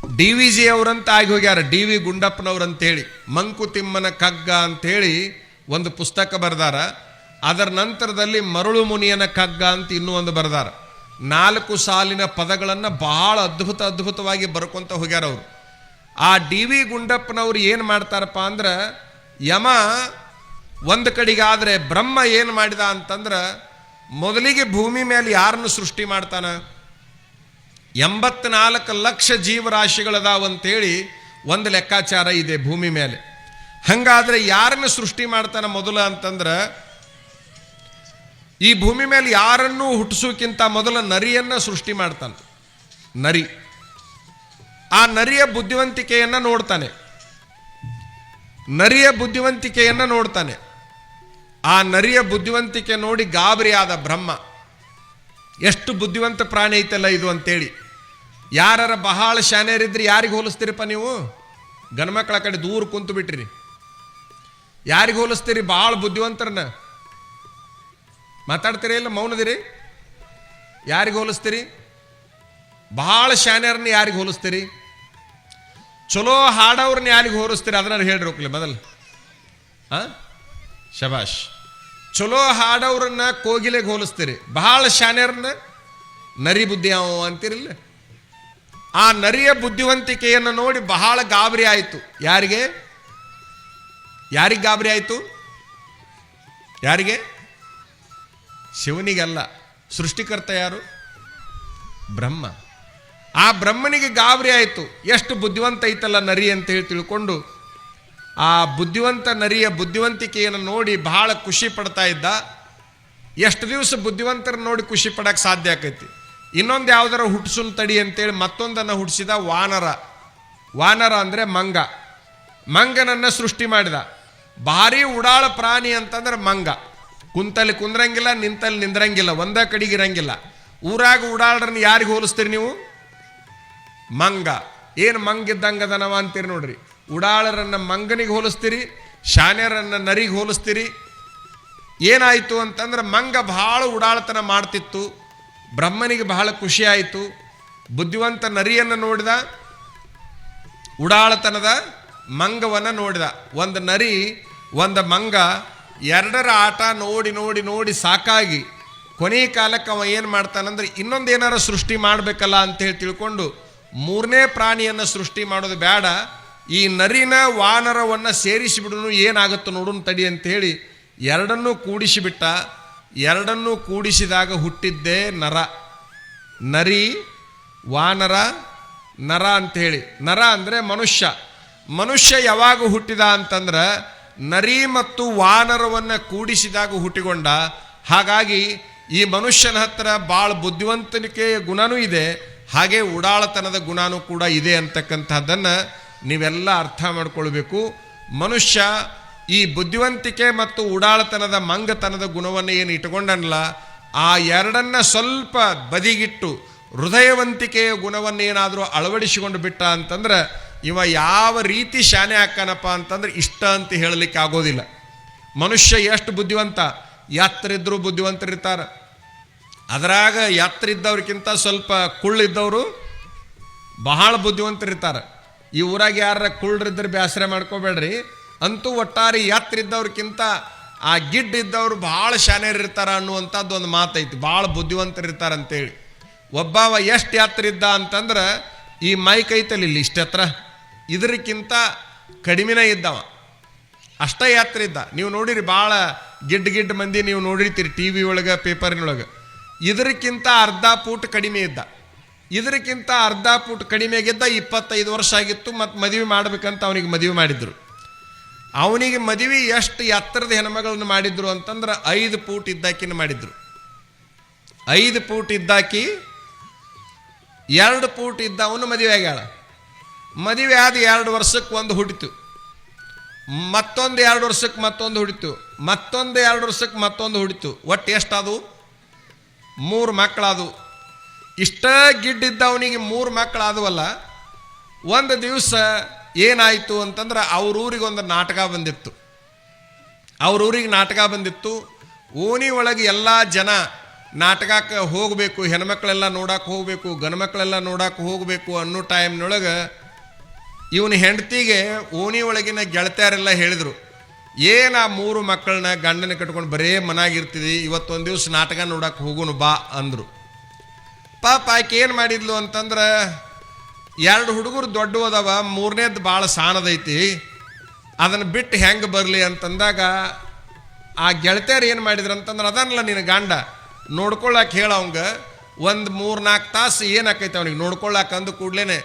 DVG ಅವರಂತ ಆಗಿ ಹೋಗ್ಯಾರ, DV ಗುಂಡಪ್ಪನವ್ರಂತೇಳಿ. ಮಂಕುತಿಮ್ಮನ ಕಗ್ಗ ಅಂಥೇಳಿ ಒಂದು ಪುಸ್ತಕ ಬರೆದಾರ. ಅದರ ನಂತರದಲ್ಲಿ ಮರಳು ಮುನಿಯನ ಕಗ್ಗ ಅಂತ ಇನ್ನೂ ಒಂದು ಬರೆದಾರ. 4 ಸಾಲಿನ ಪದಗಳನ್ನು ಬಹಳ ಅದ್ಭುತವಾಗಿ ಬರ್ಕೊಂತ ಹೋಗ್ಯಾರ ಅವರು. ಆ DV ಗುಂಡಪ್ಪನವ್ರು ಏನು ಮಾಡ್ತಾರಪ್ಪ ಅಂದ್ರೆ, ಯಮ ಒಂದು ಕಡೆಗಾದರೆ ಬ್ರಹ್ಮ ಏನು ಮಾಡಿದ ಅಂತಂದ್ರೆ, ಮೊದಲಿಗೆ ಭೂಮಿ ಮೇಲೆ ಯಾರನ್ನು ಸೃಷ್ಟಿ ಮಾಡ್ತಾನ? 84 ಲಕ್ಷ ಜೀವರಾಶಿಗಳದಾವಂತೇಳಿ ಒಂದು ಲೆಕ್ಕಾಚಾರ ಇದೆ ಭೂಮಿ ಮೇಲೆ. ಹಂಗಾದ್ರೆ ಯಾರನ್ನು ಸೃಷ್ಟಿ ಮಾಡ್ತಾನ ಮೊದಲು ಅಂತಂದ್ರೆ, ಈ ಭೂಮಿ ಮೇಲೆ ಯಾರನ್ನೂ ಹುಟ್ಟಿಸೋಕ್ಕಿಂತ ಮೊದಲು ನರಿಯನ್ನ ಸೃಷ್ಟಿ ಮಾಡ್ತಾನೆ. ನರಿ, ಆ ನರಿಯ ಬುದ್ಧಿವಂತಿಕೆಯನ್ನು ನೋಡ್ತಾನೆ. ನರಿಯ ಬುದ್ಧಿವಂತಿಕೆಯನ್ನು ನೋಡ್ತಾನೆ. ಆ ನರಿಯ ಬುದ್ಧಿವಂತಿಕೆ ನೋಡಿ ಗಾಬರಿ ಆದ ಬ್ರಹ್ಮ. ಎಷ್ಟು ಬುದ್ಧಿವಂತ ಪ್ರಾಣಿ ಐತಲ್ಲ ಇದು ಅಂತೇಳಿ. ಯಾರ ಬಹಳ ಶಾನ್ಯರಿದ್ರಿ ಯಾರಿಗೆ ಹೋಲಿಸ್ತೀರಪ್ಪ ನೀವು? ಗಣಮಕ್ಕಳ ಕಡೆ ದೂರ ಕುಂತು ಬಿಟ್ರಿ. ಯಾರಿಗೆ ಹೋಲಿಸ್ತೀರಿ ಭಾಳ ಬುದ್ಧಿವಂತರನ್ನ? ಮಾತಾಡ್ತೀರಿ ಇಲ್ಲ ಮೌನದಿರಿ? ಯಾರಿಗೆ ಹೋಲಿಸ್ತೀರಿ? ಬಹಳ ಶಾನ್ಯರನ್ನ ಯಾರಿಗೆ ಹೋಲಿಸ್ತೀರಿ? ಚಲೋ ಹಾಡವ್ರನ್ನ ಯಾರಿಗೆ ಹೋಲಿಸ್ತೀರಿ? ಅದನ್ನ ಹೇಳ್ರಿ ಹೋಗ್ಲಿ ಮೊದಲು. ಶಬಾಷ್. ಚಲೋ ಹಾಡವ್ರನ್ನ ಕೋಗಿಲೆಗೆ ಹೋಲಿಸ್ತೀರಿ, ಬಹಳ ಶಾನ್ಯರನ್ನ ನರಿ ಬುದ್ಧಿ ಅವ ಅಂತೀರಿಲ್ಲ. ಆ ನರಿಯ ಬುದ್ಧಿವಂತಿಕೆಯನ್ನು ನೋಡಿ ಬಹಳ ಗಾಬರಿ ಆಯಿತು. ಯಾರಿಗೆ ಗಾಬರಿ ಆಯಿತು? ಯಾರಿಗೆ? ಶಿವನಿಗಲ್ಲ. ಸೃಷ್ಟಿಕರ್ತ ಯಾರು? ಬ್ರಹ್ಮ. ಆ ಬ್ರಹ್ಮನಿಗೆ ಗಾಬರಿ ಆಯಿತು. ಎಷ್ಟು ಬುದ್ಧಿವಂತ ಐತಲ್ಲ ನರಿ ಅಂತ ಹೇಳಿ ತಿಳ್ಕೊಂಡು ಆ ಬುದ್ಧಿವಂತ ನರಿಯ ಬುದ್ಧಿವಂತಿಕೆಯನ್ನು ನೋಡಿ ಬಹಳ ಖುಷಿ ಪಡ್ತಾ ಇದ್ದ. ಎಷ್ಟು ದಿವಸ ಬುದ್ಧಿವಂತರ ನೋಡಿ ಖುಷಿ ಪಡಕ್ಕೆ ಸಾಧ್ಯ ಆಕೈತಿ? ಇನ್ನೊಂದು ಯಾವ್ದಾರ ಹುಟ್ಟಿಸುನ್ ತಡಿ ಅಂತೇಳಿ ಮತ್ತೊಂದನ್ನು ಹುಟ್ಟಿಸಿದ. ವಾನರ ಅಂದರೆ ಮಂಗ. ಮಂಗನನ್ನು ಸೃಷ್ಟಿ ಮಾಡಿದ. ಭಾರಿ ಉಡಾಳ ಪ್ರಾಣಿ ಅಂತಂದ್ರೆ ಮಂಗ. ಕುಂತಲ್ಲಿ ಕುಂದ್ರಂಗಿಲ್ಲ, ನಿಂತಲ್ಲಿ ನಿಂದ್ರಂಗಿಲ್ಲ, ಒಂದೇ ಕಡೆಗೆ ಇರಂಗಿಲ್ಲ. ಊರಾಗ ಉಡಾಳರನ್ನ ಯಾರಿಗೆ ಹೋಲಿಸ್ತೀರಿ ನೀವು? ಮಂಗ. ಏನು ಮಂಗಿದ್ದಂಗದನವ ಅಂತೀರಿ ನೋಡ್ರಿ. ಉಡಾಳರನ್ನ ಮಂಗನಿಗೆ ಹೋಲಿಸ್ತೀರಿ, ಶಾನ್ಯರನ್ನ ನರಿಗೆ ಹೋಲಿಸ್ತೀರಿ. ಏನಾಯಿತು ಅಂತಂದ್ರೆ ಮಂಗ ಬಹಳ ಉಡಾಳತನ ಮಾಡ್ತಿತ್ತು. ಬ್ರಹ್ಮನಿಗೆ ಬಹಳ ಖುಷಿ ಆಯಿತು. ಬುದ್ಧಿವಂತ ನರಿಯನ್ನು ನೋಡಿದ, ಉಡಾಳತನದ ಮಂಗವನ್ನು ನೋಡಿದ. ಒಂದು ನರಿ ಒಂದು ಮಂಗ ಎರಡರ ಆಟ ನೋಡಿ ನೋಡಿ ನೋಡಿ ಸಾಕಾಗಿ ಕೊನೆಯ ಕಾಲಕ್ಕೆ ಅವ ಏನು ಮಾಡ್ತಾನಂದ್ರೆ, ಇನ್ನೊಂದು ಏನಾರ ಸೃಷ್ಟಿ ಮಾಡಬೇಕಲ್ಲ ಅಂತೇಳಿ ತಿಳ್ಕೊಂಡು 3ನೇ ಪ್ರಾಣಿಯನ್ನು ಸೃಷ್ಟಿ ಮಾಡೋದು ಬೇಡ, ಈ ನರಿನ ವಾನರವನ್ನು ಸೇರಿಸಿಬಿಡನು, ಏನಾಗುತ್ತೋ ನೋಡೋಣ ತಡಿ ಅಂಥೇಳಿ ಎರಡನ್ನೂ ಕೂಡಿಸಿಬಿಟ್ಟ. ಎರಡನ್ನೂ ಕೂಡಿಸಿದಾಗ ಹುಟ್ಟಿದ್ದೇ ನರ. ನರಿ, ವಾನರ, ನರ ಅಂಥೇಳಿ. ನರ ಅಂದರೆ ಮನುಷ್ಯ. ಮನುಷ್ಯ ಯಾವಾಗ ಹುಟ್ಟಿದ ಅಂತಂದ್ರೆ ನರಿ ಮತ್ತು ವಾನರವನ್ನು ಕೂಡಿಸಿದಾಗ ಹುಟ್ಟಿಕೊಂಡ. ಹಾಗಾಗಿ ಈ ಮನುಷ್ಯನ ಹತ್ರ ಭಾಳ ಬುದ್ಧಿವಂತಿಕೆಯ ಗುಣನೂ ಇದೆ, ಹಾಗೆ ಉಡಾಳತನದ ಗುಣನೂ ಕೂಡ ಇದೆ ಅಂತಕ್ಕಂಥದ್ದನ್ನು ನೀವೆಲ್ಲ ಅರ್ಥ ಮಾಡ್ಕೊಳ್ಬೇಕು. ಮನುಷ್ಯ ಈ ಬುದ್ಧಿವಂತಿಕೆ ಮತ್ತು ಉಡಾಳತನದ ಮಂಗತನದ ಗುಣವನ್ನು ಏನು ಇಟ್ಕೊಂಡನಲ್ಲ, ಆ ಎರಡನ್ನ ಸ್ವಲ್ಪ ಬದಿಗಿಟ್ಟು ಹೃದಯವಂತಿಕೆಯ ಗುಣವನ್ನು ಏನಾದರೂ ಅಳವಡಿಸಿಕೊಂಡು ಬಿಟ್ಟ ಅಂತಂದ್ರೆ ಇವ ಯಾವ ರೀತಿ ಶಾನೆ ಹಾಕಾನಪ್ಪ ಅಂತಂದ್ರೆ ಇಷ್ಟ ಅಂತ ಹೇಳಲಿಕ್ಕೆ ಆಗೋದಿಲ್ಲ. ಮನುಷ್ಯ ಎಷ್ಟು ಬುದ್ಧಿವಂತ, ಎತ್ತರ ಇದ್ದರೂ ಬುದ್ಧಿವಂತರಿರ್ತಾರೆ. ಅದರಾಗ ಎತ್ತರ ಇದ್ದವ್ರಿಗಿಂತ ಸ್ವಲ್ಪ ಕುಳ್ಳಿದ್ದವರು ಬಹಳ ಬುದ್ಧಿವಂತರಿರ್ತಾರೆ. ಈ ಊರಾಗ ಯಾರ ಕುಳ್ಳಿದ್ರೆ ಬೇಸರ ಮಾಡ್ಕೋಬೇಡ್ರಿ. ಅಂತೂ ಒಟ್ಟಾರೆ ಎತ್ತರ ಇದ್ದವ್ರಿಗಿಂತ ಆ ಗಿಡ್ಡ ಇದ್ದವರು ಭಾಳ ಶಾನ್ಯರಿರ್ತಾರ ಅನ್ನುವಂಥದ್ದು ಒಂದು ಮಾತೈತಿ. ಭಾಳ ಬುದ್ಧಿವಂತರಿರ್ತಾರೆ ಅಂತೇಳಿ. ಒಬ್ಬವ ಎಷ್ಟು ಎತ್ತರ ಇದ್ದ ಅಂತಂದ್ರೆ ಈ ಮೈಕ್ ಐತಲ್ಲ ಇಲ್ಲಿ ಇಷ್ಟ ಎತ್ತರ, ಇದಕ್ಕಿಂತ ಕಡಿಮೆನೇ ಇದ್ದವ, ಅಷ್ಟೇ ಎತ್ತರ ಇದ್ದ. ನೀವು ನೋಡಿರಿ ಭಾಳ ಗಿಡ್ಡ ಮಂದಿ ನೀವು ನೋಡಿರ್ತೀರಿ ಟಿ ವಿ ಒಳಗೆ ಪೇಪರಿನೊಳಗೆ. ಇದಕ್ಕಿಂತ ಅರ್ಧ ಫೂಟ್ ಕಡಿಮೆ ಇದ್ದ. ಇದಕ್ಕಿಂತ ಅರ್ಧ ಫೂಟ್ ಕಡಿಮೆಗಿದ್ದ. 25 ವರ್ಷ ಆಗಿತ್ತು. ಮತ್ತು ಮದುವೆ ಮಾಡ್ಬೇಕಂತ ಅವನಿಗೆ ಮದುವೆ ಮಾಡಿದ್ರು. ಅವನಿಗೆ ಮದುವೆ ಎಷ್ಟು ಎತ್ತರದ ಹೆಣ್ಮಗಳನ್ನು ಮಾಡಿದ್ರು ಅಂತಂದ್ರೆ 5 ಫೂಟ್ ಇದ್ದಾಕಿನ ಮಾಡಿದ್ರು. 5 ಫೂಟ್ ಇದ್ದಾಕಿ 2 ಫೂಟ್ ಇದ್ದವನು ಮದುವೆ ಆಗ್ಯಾಳ. ಮದುವೆ ಆದ 2 ವರ್ಷಕ್ಕೆ ಒಂದು ಹುಟ್ಟಿತು. ಮತ್ತೊಂದು 2 ವರ್ಷಕ್ಕೆ ಮತ್ತೊಂದು ಹುಟ್ಟಿತು. ಮತ್ತೊಂದು 2 ವರ್ಷಕ್ಕೆ ಮತ್ತೊಂದು ಹುಟ್ಟಿತು. ಒಟ್ಟು ಎಷ್ಟಾದವು? 3 ಮಕ್ಕಳಾದವು. ಇಷ್ಟ ಗಿಡ್ಡಿದ್ದವನಿಗೆ 3 ಮಕ್ಕಳಾದವಲ್ಲ. ಒಂದು ದಿವಸ ಏನಾಯಿತು ಅಂತಂದ್ರೆ ಅವ್ರೂರಿಗೆ ಒಂದು ನಾಟಕ ಬಂದಿತ್ತು. ಅವ್ರೂರಿಗೆ ನಾಟಕ ಬಂದಿತ್ತು. ಓಣಿ ಒಳಗೆ ಎಲ್ಲ ಜನ ನಾಟಕಕ್ಕೆ ಹೋಗಬೇಕು, ಹೆಣ್ಮಕ್ಳೆಲ್ಲ ನೋಡಕ್ಕೆ ಹೋಗಬೇಕು, ಗಂಡ್ಮಕ್ಳೆಲ್ಲ ನೋಡಕ್ಕೆ ಹೋಗಬೇಕು ಅನ್ನೋ ಟೈಮ್ನೊಳಗೆ ಇವನ ಹೆಂಡತಿಗೆ ಓಣಿ ಒಳಗಿನ ಗೆಳತಿಯರೆಲ್ಲ ಹೇಳಿದರು, ಏನು ಆ 3 ಮಕ್ಕಳನ್ನ ಗಂಡನ ಕಟ್ಕೊಂಡು ಬರೇ ಮನಾಗಿರ್ತಿದ್ವಿ, ಇವತ್ತೊಂದು ದಿವ್ಸ ನಾಟಕ ನೋಡಕ್ಕೆ ಹೋಗೋನು ಬಾ ಅಂದರು. ಪಾಪ ಆಕೆ ಏನು ಮಾಡಿದ್ಲು ಅಂತಂದ್ರೆ 2 ಹುಡುಗರು ದೊಡ್ಡವು ಅದಾವ, 3ನೇದು ಭಾಳ ಸಾಣದೈತಿ, ಅದನ್ನು ಬಿಟ್ಟು ಹೆಂಗೆ ಬರಲಿ ಅಂತಂದಾಗ ಆ ಗೆಳತಿಯರು ಏನು ಮಾಡಿದ್ರು ಅಂತಂದ್ರೆ, ಅದನ್ನಲ್ಲ ನಿನ್ನ ಗಂಡ ನೋಡ್ಕೊಳ್ಳಾಕೆ ಹೇಳ ಅವಂಗೆ, ಒಂದು 3-4 ತಾಸು ಏನಾಕೈತೆ ಅವನಿಗೆ ನೋಡ್ಕೊಳ್ಳಾಕ ಅಂದು ಕೂಡ್ಲೇ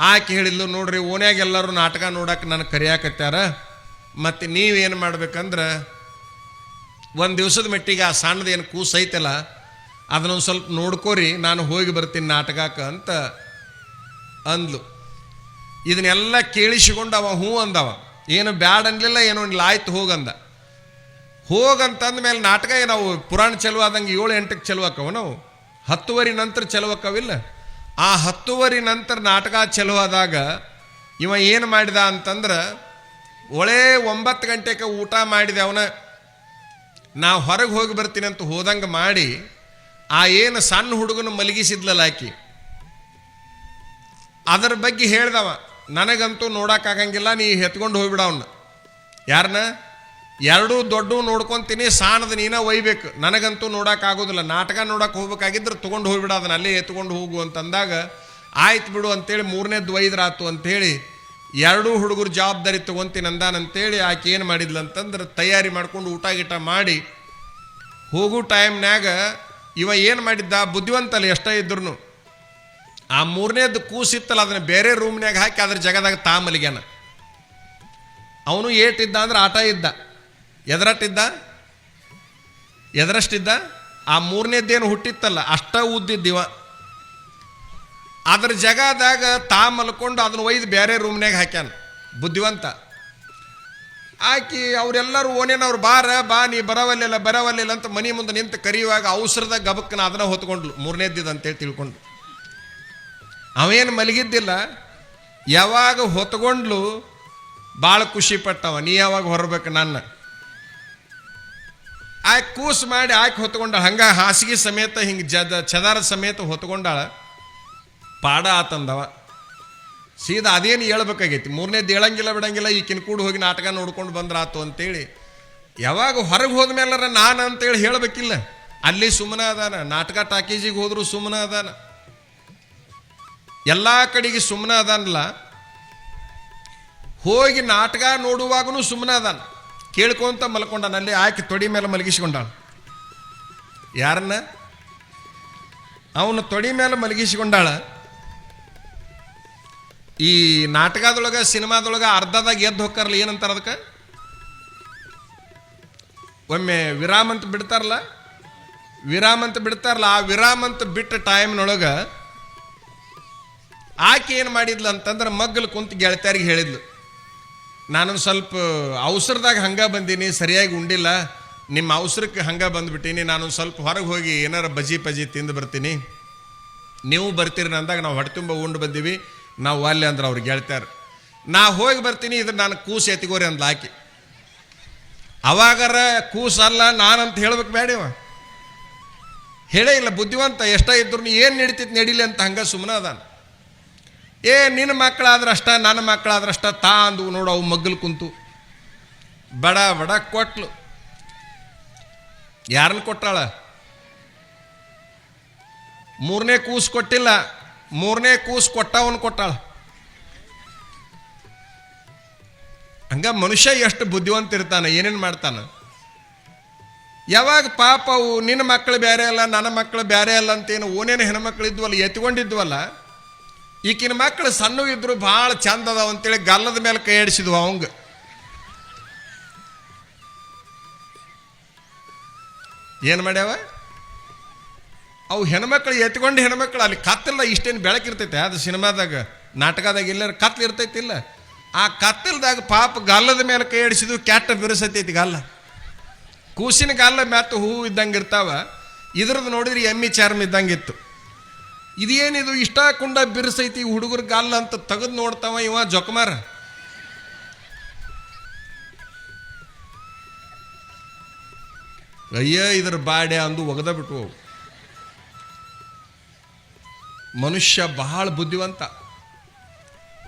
ಆಕೆ ಹೇಳಿದ್ಲು, ನೋಡ್ರಿ ಓನ್ಯಾಗ ಎಲ್ಲರೂ ನಾಟಕ ನೋಡಕ್ಕೆ ನನಗೆ ಕರಿಯಾಕತ್ಯಾರ, ಮತ್ತು ನೀವೇನು ಮಾಡ್ಬೇಕಂದ್ರೆ ಒಂದು ದಿವಸದ ಮೆಟ್ಟಿಗೆ ಆ ಸಣ್ಣದು ಏನು ಕೂಸು ಐತಲ್ಲ ಅದನ್ನೊಂದು ಸ್ವಲ್ಪ ನೋಡ್ಕೋರಿ, ನಾನು ಹೋಗಿ ಬರ್ತೀನಿ ನಾಟಕಕ್ಕೆ ಅಂತ ಅಂದ್ಲು. ಇದನ್ನೆಲ್ಲ ಕೇಳಿಸಿಕೊಂಡು ಅವ ಹ್ಞೂ ಅಂದವ, ಏನು ಬ್ಯಾಡ ಅನ್ಲಿಲ್ಲ, ಏನೋ ಇಲ್ಲ ಆಯ್ತು ಹೋಗಂದ. ಹೋಗಂತಂದ ಮೇಲೆ ನಾಟಕ ನಾವು ಪುರಾಣ ಚಲೋ ಆದಂಗೆ 7-8ಕ್ಕೆ ಚಲೋ ಆಕವ, ನಾವು 10:30 ನಂತರ ಚಲೋ ಆಕವಿಲ್ಲ. ಆ 10:30 ನಂತರ ನಾಟಕ ಚಲೋ ಆದಾಗ ಇವ ಏನು ಮಾಡಿದ ಅಂತಂದ್ರೆ, ಒಳ್ಳೆ 9 ಗಂಟೆಗೆ ಊಟ ಮಾಡಿದೆ ಅವನ, ನಾವು ಹೊರಗೆ ಹೋಗಿ ಬರ್ತೀನಿ ಅಂತ ಹೋದಂಗೆ ಮಾಡಿ ಆ ಏನು ಸಣ್ಣ ಹುಡುಗನ ಮಲಗಿಸಿದ್ಲಲ್ಲ ಆಕಿ, ಅದರ ಬಗ್ಗೆ ಹೇಳ್ದವ, ನನಗಂತೂ ನೋಡೋಕ್ಕಾಗಂಗಿಲ್ಲ, ನೀ ಎತ್ಕೊಂಡು ಹೋಗ್ಬಿಡ ಅವನ್ನ. ಯಾರನ್ನ? 2 ದೊಡ್ಡವು ನೋಡ್ಕೊತೀನಿ, ಸಾಣದ ನೀನ ಒಯ್ಬೇಕು, ನನಗಂತೂ ನೋಡೋಕ್ಕಾಗೋದಿಲ್ಲ, ನಾಟಕ ನೋಡೋಕೆ ಹೋಗ್ಬೇಕಾಗಿದ್ರೆ ತೊಗೊಂಡು ಹೋಗ್ಬಿಡ, ಅದನ್ನ ಅಲ್ಲೇ ಎತ್ಕೊಂಡು ಹೋಗು ಅಂತಂದಾಗ ಆಯ್ತು ಬಿಡು ಅಂತೇಳಿ 3ನೇದು ಒಯ್ದ್ರಾತು ಅಂಥೇಳಿ 2 ಹುಡುಗರು ಜವಾಬ್ದಾರಿ ತೊಗೊತೀನಿ ಅಂದಾನಂತೇಳಿ ಆಕೆ ಏನು ಮಾಡಿದ್ಲು ಅಂತಂದ್ರೆ, ತಯಾರಿ ಮಾಡ್ಕೊಂಡು ಊಟ ಗೀಟ ಮಾಡಿ ಹೋಗೋ ಟೈಮ್ನಾಗ ಇವ ಏನು ಮಾಡಿದ್ದ, ಬುದ್ಧಿವಂತಲ್ಲ ಎಷ್ಟೇ ಇದ್ರು, ಆ 3ನೇದು ಕೂಸಿತ್ತಲ್ಲ ಅದನ್ನು ಬೇರೆ ರೂಮ್ನಾಗ ಹಾಕಿ ಅದ್ರ ಜಗದಾಗ ಮಲಿಗ್ಯಾನ. ಅವನು ಏಟಿದ್ದ ಅಂದ್ರೆ ಆಟ ಇದ್ದ, ಎದರಷ್ಟಿದ್ದ, ಆ 3ನೇದ್ದೇನು ಹುಟ್ಟಿತ್ತಲ್ಲ ಅಷ್ಟ ಉದ್ದಿದ್ದಿವ, ಅದ್ರ ಜಗದಾಗ ಮಲ್ಕೊಂಡು ಅದನ್ನು ಒಯ್ದು ಬೇರೆ ರೂಮ್ನಾಗ ಹಾಕ್ಯಾನ. ಬುದ್ಧಿವಂತ ಆಕಿ ಅವರೆಲ್ಲರೂ ಓನೇನವ್ರು ಬಾ ನೀ ಬರವಲ್ಲಿಲ್ಲ ಅಂತ ಮನೆ ಮುಂದೆ ನಿಂತು ಕರೆಯುವಾಗ ಅವಸರದ ಗಬಕ್ಕನ ಅದನ್ನ ಹೊತ್ಕೊಂಡ್ಲು, 3ನೇದ್ದಿದ್ದು ಅಂತೇಳಿ ತಿಳ್ಕೊಂಡು. ಅವೇನು ಮಲಗಿದ್ದಿಲ್ಲ, ಯಾವಾಗ ಹೊತ್ಕೊಂಡ್ಲು ಭಾಳ ಖುಷಿ ಪಟ್ಟವ, ನೀ ಯಾವಾಗ ಹೊರಬೇಕು ನನ್ನ. ಆಕೆ ಕೂಸು ಮಾಡಿ ಆಕೆ ಹೊತ್ಕೊಂಡಾಳ, ಹಂಗೆ ಹಾಸಿಗೆ ಸಮೇತ ಹಿಂಗೆ ಚದಾರ ಸಮೇತ ಹೊತ್ಕೊಂಡಾಳ. ಪಾಡ ಆತಂದವ, ಸೀದಾ ಅದೇನು ಹೇಳ್ಬೇಕಾಗೈತಿ, 3ನೇದು ಹೇಳಂಗಿಲ್ಲ ಬಿಡಂಗಿಲ್ಲ, ಈಕಿನ ಕೂಡ ಹೋಗಿ ನಾಟಕ ನೋಡ್ಕೊಂಡು ಬಂದ್ರಾತು ಅಂತೇಳಿ. ಯಾವಾಗ ಹೊರಗೆ ಹೋದ್ಮೇಲೆ ನಾನು ಅಂತೇಳಿ ಹೇಳಬೇಕಿಲ್ಲ, ಅಲ್ಲಿ ಸುಮ್ಮನೆ ಅದಾನ, ನಾಟಕ ಟಾಕೀಜಿಗೆ ಹೋದ್ರು ಸುಮ್ಮನೆ ಅದಾನ, ಎಲ್ಲ ಕಡೆಗೆ ಸುಮ್ಮನೆ ಅದಾನಲ್ಲ. ಹೋಗಿ ನಾಟಕ ನೋಡುವಾಗೂ ಸುಮ್ಮನೆ ಅದಾನ, ಕೇಳ್ಕೊಂತ ಮಲ್ಕೊಂಡಾನಲ್ಲಿ. ಆಕೆ ತೊಡಿ ಮೇಲೆ ಮಲಗಿಸ್ಕೊಂಡಾಳ. ಯಾರನ್ನ? ಅವನು ತೊಡಿ ಮೇಲೆ ಮಲಗಿಸ್ಕೊಂಡಾಳ. ಈ ನಾಟಕದೊಳಗೆ ಸಿನಿಮಾದೊಳಗೆ ಅರ್ಧದಾಗ ಎದ್ದು ಹೋಗ್ತಾರಲ್ಲ, ಏನಂತಾರ ಅದಕ್ಕೆ, ಒಮ್ಮೆ ವಿರಾಮ ಅಂತ ಬಿಡ್ತಾರಲ್ಲ, ಆ ವಿರಾಮ ಅಂತ ಬಿಟ್ಟ ಟೈಮ್ನೊಳಗೆ ಆಕೆ ಏನು ಮಾಡಿದ್ಲು ಅಂತಂದ್ರೆ, ಮಗ್ಗಲು ಕುಂತು ಗೆಳತಿಯರಿಗೆ ಹೇಳಿದ್ಲು, ನಾನೊಂದು ಸ್ವಲ್ಪ ಅವಸರದಾಗ ಹಂಗೆ ಬಂದೀನಿ, ಸರಿಯಾಗಿ ಉಂಡಿಲ್ಲ, ನಿಮ್ಮ ಅವಸರಕ್ಕೆ ಹಂಗೆ ಬಂದುಬಿಟ್ಟೀನಿ, ನಾನೊಂದು ಸ್ವಲ್ಪ ಹೊರಗೆ ಹೋಗಿ ಏನಾರ ಬಜಿ ತಿಂದು ಬರ್ತೀನಿ, ನೀವು ಬರ್ತೀರಿ ಅಂದಾಗ ನಾವು ಹೊಟ್ಟೆ ತುಂಬ ಉಂಡು ಬಂದೀವಿ, ನಾವು ಅಲ್ಲಿ ಅಂದ್ರೆ ಅವ್ರಿಗೆ ಗೆಳತಿಯರು, ನಾ ಹೋಗಿ ಬರ್ತೀನಿ, ಇದು ನಾನು ಕೂಸು ಎತ್ತಿಗೋರಿ ಅಂದ್ಲು ಆಕೆ. ಅವಾಗಾರ ಕೂಸಲ್ಲ ನಾನಂತ ಹೇಳ್ಬೇಕು ಬೇಡವ, ಹೇಳೇ ಇಲ್ಲ. ಬುದ್ಧಿವಂತ ಎಷ್ಟ ಇದ್ರು ಏನು ನಡೀತಿತ್ತು ನಡೀಲಿ ಅಂತ ಹಂಗೆ ಸುಮ್ಮನೆ ಅದಾನ. ನಿನ್ನ ಮಕ್ಕಳಾದ್ರಷ್ಟ, ನನ್ನ ಮಕ್ಕಳಾದ್ರಷ್ಟ ಅಂದು ನೋಡು, ಅವು ಮಗ್ಗಲು ಕುಂತು ಬಡ ಕೊಟ್ಲು. ಯಾರನ್ನು ಕೊಟ್ಟಾಳ? 3ನೇ ಕೂಸು ಕೊಟ್ಟಿಲ್ಲ, 3ನೇ ಕೂಸು ಕೊಟ್ಟವನು ಕೊಟ್ಟಾಳ. ಹಂಗ ಮನುಷ್ಯ ಎಷ್ಟು ಬುದ್ಧಿವಂತ ಇರ್ತಾನೆ, ಏನೇನು ಮಾಡ್ತಾನೆ. ಯಾವಾಗ ಪಾಪ ಅವು ನಿನ್ನ ಮಕ್ಕಳು ಬೇರೆ ಅಲ್ಲ, ನನ್ನ ಮಕ್ಕಳು ಬೇರೆ ಅಲ್ಲ ಅಂತೇನು ಓನೇನು ಹೆಣ್ಮಕ್ಳು ಇದ್ವಲ್ಲ, ಎತ್ಕೊಂಡಿದ್ವಲ್ಲ, ಈಕಿನ ಮಕ್ಕಳು ಸಣ್ಣ ಇದ್ರು ಭಾಳ ಚಂದ ಅದಾವ ಅಂತೇಳಿ ಗಲ್ಲದ ಮೇಲೆ ಕೈ ಆಡಿಸಿದ್ವು ಅವಂಗ. ಏನು ಮಾಡ್ಯಾವ ಅವು ಹೆಣ್ಮಕ್ಳು, ಎತ್ಕೊಂಡು ಹೆಣ್ಮಕ್ಳು. ಅಲ್ಲಿ ಕತ್ತಲ್ಲ, ಇಷ್ಟೇನು ಬೆಳಕಿರ್ತೈತೆ ಅದು ಸಿನಿಮಾದಾಗ, ನಾಟಕದಾಗ ಎಲ್ಲರೂ ಕತ್ಲು ಇರ್ತೈತಿಲ್ಲ, ಆ ಕತ್ತಲ್ದಾಗ ಪಾಪ ಗಲ್ಲದ ಮೇಲೆ ಕೈ ಆಡಿಸಿದ್ವು, ಕೆಟ್ಟ ಬಿರುಸತೈತಿ ಗಲ್ಲ. ಕೂಸಿನ ಗಲ್ಲ ಮ್ಯಾತು ಹೂವು ಇದ್ದಂಗೆ ಇರ್ತಾವ, ಇದ್ರದ್ದು ನೋಡಿದ್ರೆ ಎಮ್ಮಿ ಚರ್ಮ ಇದ್ದಂಗಿತ್ತು. ಇದೇನಿದು ಇಷ್ಟ ಕುಂಡ ಬಿರುಸೈತಿ ಹುಡುಗರ ಗಲ್ಲ ಅಂತ ತೆಗೆದು ನೋಡ್ತಾವ ಇವ ಜೊಕಮಾರ. ಅಯ್ಯ ಇದ್ರ ಬಾಡ್ಯ ಅಂದು ಒಗದ ಬಿಟ್ಟು ಮನುಷ್ಯ ಬಹಳ ಬುದ್ಧಿವಂತ.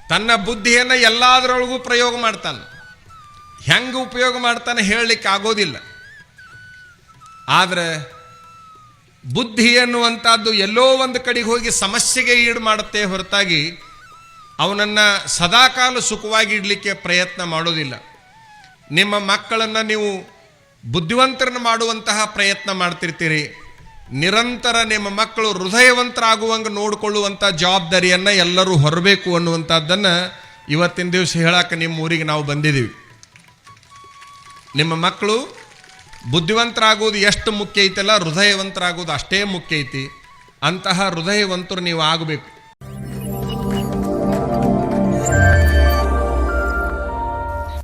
ತನ್ನ ಬುದ್ಧಿಯನ್ನು ಎಲ್ಲದರೊಳಗೂ ಪ್ರಯೋಗ ಮಾಡ್ತಾನೆ. ಹೆಂಗೆ ಉಪಯೋಗ ಮಾಡ್ತಾನೆ ಹೇಳಲಿಕ್ಕೆ ಆಗೋದಿಲ್ಲ. ಆದರೆ ಬುದ್ಧಿ ಎನ್ನುವಂಥದ್ದು ಎಲ್ಲೋ ಒಂದು ಕಡೆಗೆ ಹೋಗಿ ಸಮಸ್ಯೆಗೆ ಈಡು ಮಾಡುತ್ತೆ ಹೊರತಾಗಿ ಅವನನ್ನು ಸದಾಕಾಲ ಸುಖವಾಗಿ ಇಡಲಿಕ್ಕೆ ಪ್ರಯತ್ನ ಮಾಡೋದಿಲ್ಲ. ನಿಮ್ಮ ಮಕ್ಕಳನ್ನು ನೀವು ಬುದ್ಧಿವಂತರನ್ನು ಮಾಡುವಂತಹ ಪ್ರಯತ್ನ ಮಾಡ್ತಿರ್ತೀರಿ. ನಿರಂತರ ನಿಮ್ಮ ಮಕ್ಕಳು ಹೃದಯವಂತರಾಗುವಂಗೆ ನೋಡಿಕೊಳ್ಳುವಂಥ ಜವಾಬ್ದಾರಿಯನ್ನು ಎಲ್ಲರೂ ಹೊರಬೇಕು ಅನ್ನುವಂಥದ್ದನ್ನು ಇವತ್ತಿನ ದಿವಸ ಹೇಳಕ್ಕೆ ನಿಮ್ಮ ಊರಿಗೆ ನಾವು ಬಂದಿದ್ದೀವಿ. ನಿಮ್ಮ ಮಕ್ಕಳು ಬುದ್ಧಿವಂತರಾಗೋದು ಎಷ್ಟು ಮುಖ್ಯ ಐತಲ್ಲ, ಹೃದಯವಂತರಾಗೋದು ಅಷ್ಟೇ ಮುಖ್ಯ ಐತಿ. ಅಂತಹ ಹೃದಯವಂತರು ನೀವು ಆಗಬೇಕು.